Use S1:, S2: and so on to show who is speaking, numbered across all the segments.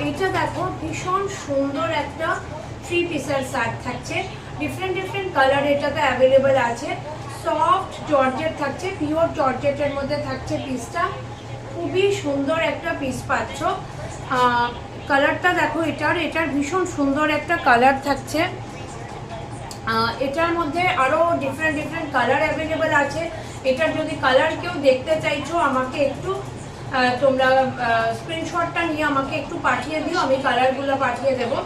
S1: এইটা দেখো ভীষণ সুন্দর একটা 3 পিসের শার্ট থাকছে, ডিফারেন্ট ডিফারেন্ট কালার এটাতে অ্যাভেলেবেল আছে। সফট জর্জেট থাকছে, পিওর জর্জেটের মধ্যে থাকছে পিসটা, খুবই সুন্দর একটা পিস পাচ্ছ। কালারটা দেখো এটার ভীষণ সুন্দর একটা কালার থাকছে। এটার মধ্যে আরও ডিফারেন্ট ডিফারেন্ট কালার অ্যাভেলেবেল আছে। এটার যদি কালার কেউ দেখতে চাইছো আমাকে একটু তোমরা স্ক্রিনশটটা নিয়ে আমাকে একটু পাঠিয়ে দিও, আমি কালারগুলো পাঠিয়ে দেবো,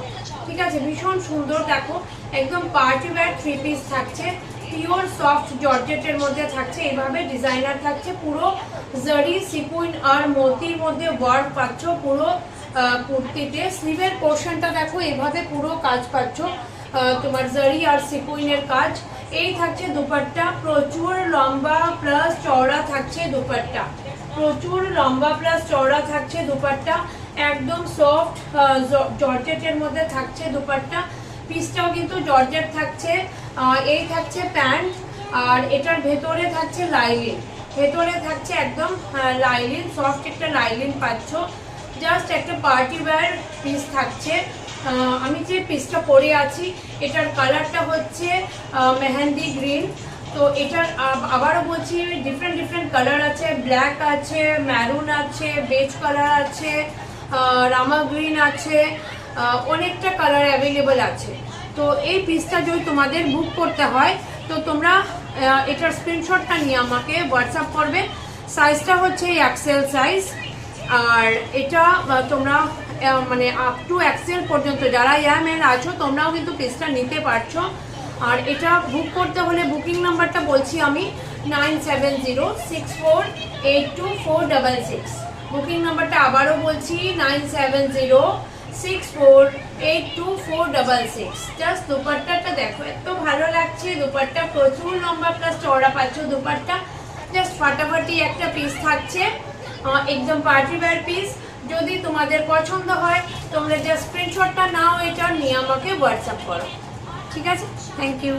S1: ঠিক আছে। ভীষণ সুন্দর দেখো, একদম পার্টি ওয়্যার 3 পিস থাকছে, পিওর সফট জর্জেটের মধ্যে থাকছে, এইভাবে ডিজাইনার থাকছে, পুরো জারি সিকুইন আর মোতির মধ্যে ওয়ার্ক পাচ্ছ পুরো কুর্তিতে। স্লিভের পোর্শনটা দেখো এভাবে পুরো কাজ পাচ্ছ, তোমার জারি আর সিকুইনের কাজ। এই থাকছে দুপাট্টা, প্রচুর লম্বা প্লাস চওড়া থাকছে দুপাট্টা, প্রচুর লম্বা প্লাস চওড়া থাকছে দুপাট্টা, একদম সফট জর্জেটের মধ্যে থাকছে দুপাট্টা। পিসটাও কিন্তু জর্জেট থাকছে। এই থাকছে প্যান্ট, আর এটার ভেতরে থাকছে লাইলিন, ভেতরে থাকছে একদম লাইলিন, সফট একটা লাইলিন পাচ্ছ। জাস্ট একটা পার্টি ওয়্যার পিস থাকছে। আমি যে পিসটা পরে আছি এটার কালারটা হচ্ছে মেহেন্দি গ্রিন। তো এটার আবারও বলছি ডিফারেন্ট ডিফারেন্ট কালার আছে, ব্ল্যাক আছে, ম্যারুন আছে, বেজ কালার আছে, রামা গ্রিন আছে, অনেকটা কালার অ্যাভেলেবল আছে। তো এই পিসটা যদি তোমাদের বুক করতে হয় তো তোমরা এটার স্ক্রিনশটটা নিয়ে আমাকে হোয়াটসঅ্যাপ করবে। সাইজটা হচ্ছে এক্সেল সাইজ, আর এটা তোমরা মানে আপ টু এক্সেল পর্যন্ত যারা এম আছো তোমরাও কিন্তু পিসটা নিতে পারছো। আর এটা বুক করতে হলে বুকিং নাম্বারটা বলছি আমি 9706482466। বুকিং নাম্বারটা আবারও বলছি 9706482466। জাস্ট দুপাট্টাটা দেখো এত ভালো লাগছে, দুপাট্টা প্রচুর লম্বা প্লাস চওড়া পাচ্ছ দুপাট্টা, জাস্ট ফাটাফাটি একটা পিস থাকছে, একদম পার্টি ওয়্যার পিস। যদি তোমাদের পছন্দ হয় তোমরা জাস্ট স্ক্রিনশটটা নাও, এটা নিয়ে আমাকে হোয়াটসঅ্যাপ করো, ঠিক আছে। Thank you.